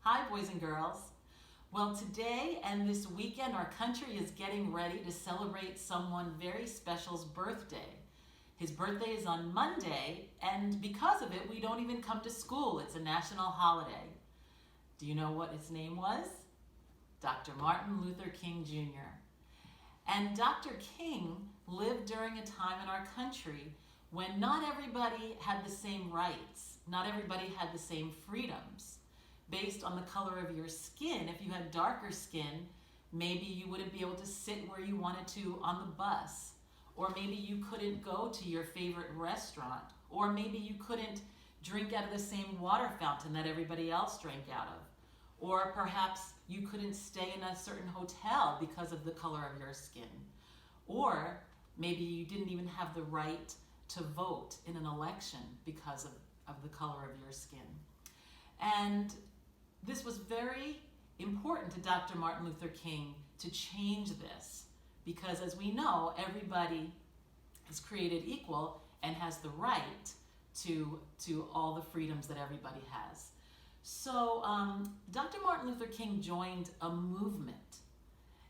Hi, boys and girls. Well, today and this weekend, our country is getting ready to celebrate someone very special's birthday. His birthday is on Monday, and because of it, we don't even come to school. It's a national holiday. Do you know what his name was? Dr. Martin Luther King Jr. And Dr. King lived during a time in our country when not everybody had the same rights, not everybody had the same freedoms. Based on the color of your skin, if you had darker skin, maybe you wouldn't be able to sit where you wanted to on the bus, or maybe you couldn't go to your favorite restaurant, or maybe you couldn't drink out of the same water fountain that everybody else drank out of, or perhaps you couldn't stay in a certain hotel because of the color of your skin, or maybe you didn't even have the right to vote in an election because of the color of your skin. And this was very important to Dr. Martin Luther King to change this, because as we know, everybody is created equal and has the right to all the freedoms that everybody has. So Dr. Martin Luther King joined a movement,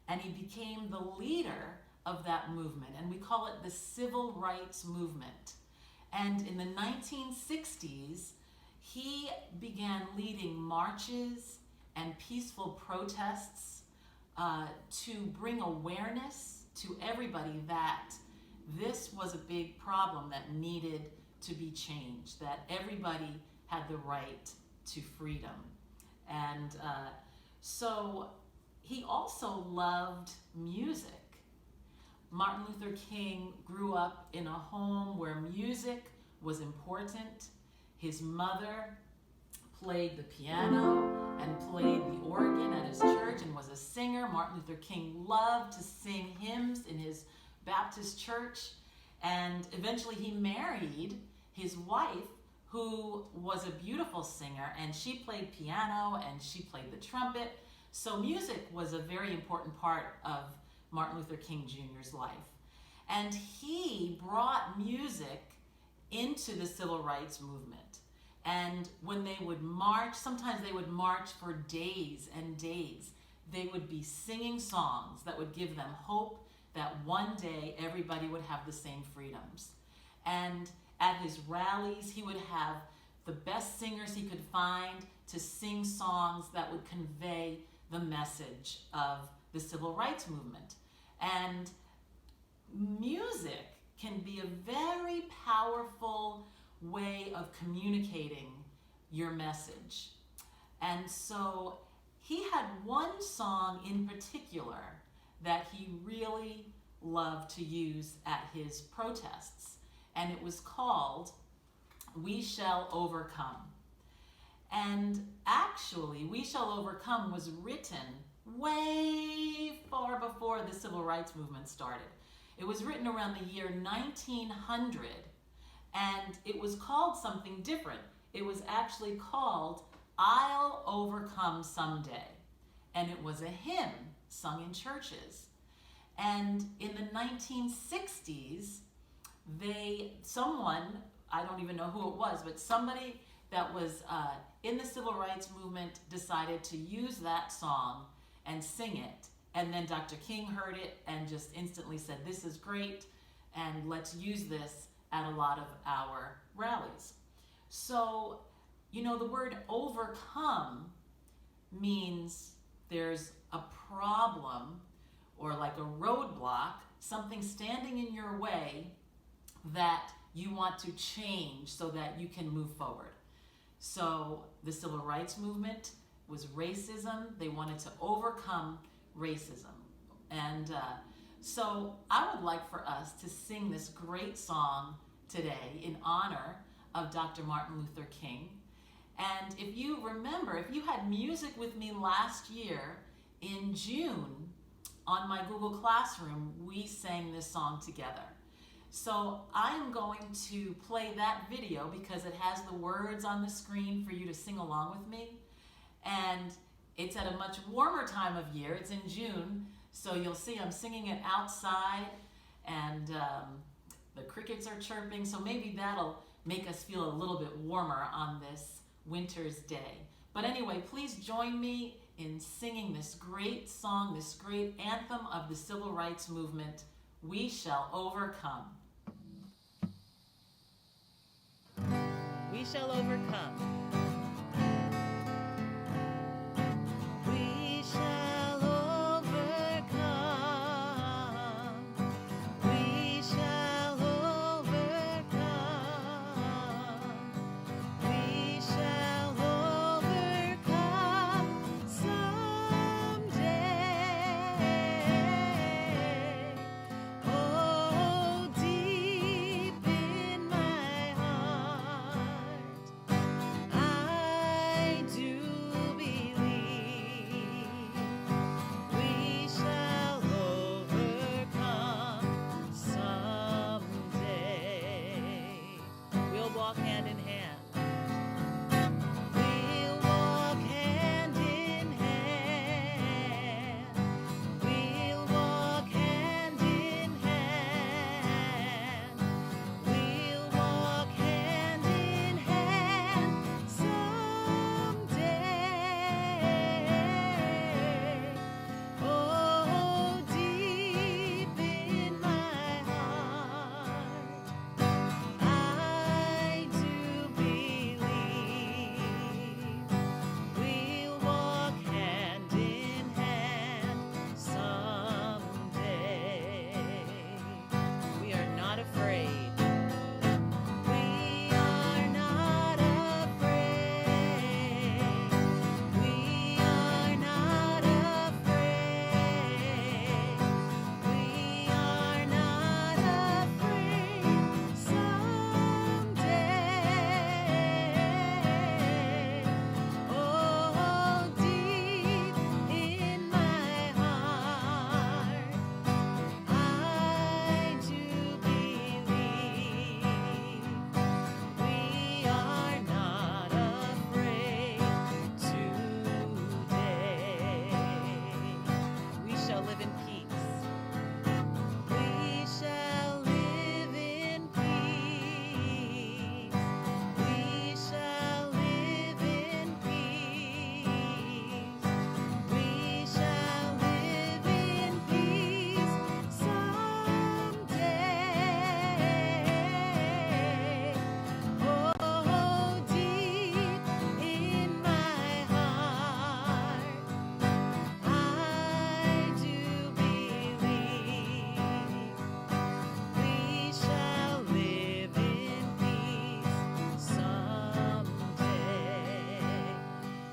and he became the leader of that movement, and we call it the Civil Rights Movement. And in the 1960s, he began leading marches and peaceful protests to bring awareness to everybody that this was a big problem that needed to be changed, that everybody had the right to freedom. And so he also loved music. Martin Luther King grew up in a home where music was important. His mother played the piano and played the organ at his church and was a singer. Martin Luther King loved to sing hymns in his Baptist church, and eventually he married his wife, who was a beautiful singer, and she played piano and she played the trumpet. So music was a very important part of Martin Luther King Jr.'s life. And he brought music into the civil rights movement. And when they would march, sometimes they would march for days and days. They would be singing songs that would give them hope that one day everybody would have the same freedoms. And at his rallies, he would have the best singers he could find to sing songs that would convey the message of the civil rights movement. And music can be a very powerful way of communicating your message. And so he had one song in particular that he really loved to use at his protests, and it was called "We Shall Overcome." And actually, "We Shall Overcome" was written way far before the civil rights movement started. It was written around the year 1900, and it was called something different. It was actually called "I'll Overcome Someday," and it was a hymn sung in churches. And in the 1960s, someone, I don't even know who it was, but somebody that was in the civil rights movement decided to use that song and sing it. And then Dr. King heard it and just instantly said, "This is great, and let's use this at a lot of our rallies." So, the word overcome means there's a problem or like a roadblock, something standing in your way that you want to change so that you can move forward. So the civil rights movement was racism. They wanted to overcome racism. And so I would like for us to sing this great song today in honor of Dr. Martin Luther King. And if you remember, if you had music with me last year in June on my Google Classroom, we sang this song together. So I'm going to play that video because it has the words on the screen for you to sing along with me. And it's at a much warmer time of year. It's in June, so you'll see I'm singing it outside, and the crickets are chirping, so maybe that'll make us feel a little bit warmer on this winter's day. But anyway, please join me in singing this great song, this great anthem of the civil rights movement, We Shall Overcome. We shall overcome. We shall overcome. We shall overcome. We shall overcome someday. Oh, deep in my heart, I do believe we shall overcome someday. We'll walk hand in hand. We'll walk hand in hand. We'll walk hand in hand. We'll walk hand in hand someday. Oh, deep in my heart, I do believe we'll walk hand in hand someday. We are not afraid. We are not afraid. We are not afraid. We are not afraid someday. Oh, deep in my heart, I do believe we are not afraid today. We shall live in peace. We shall live in peace. We shall live in peace. We shall live in peace someday. Oh, deep in my heart, I do believe we shall live in peace someday.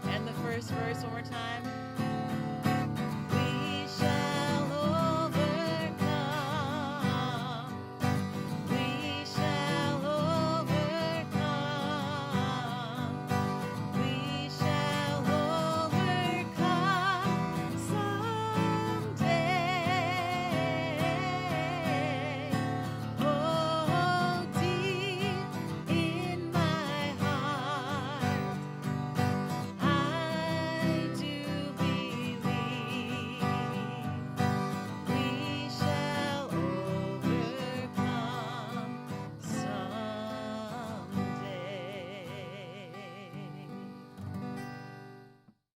And the first verse one more time.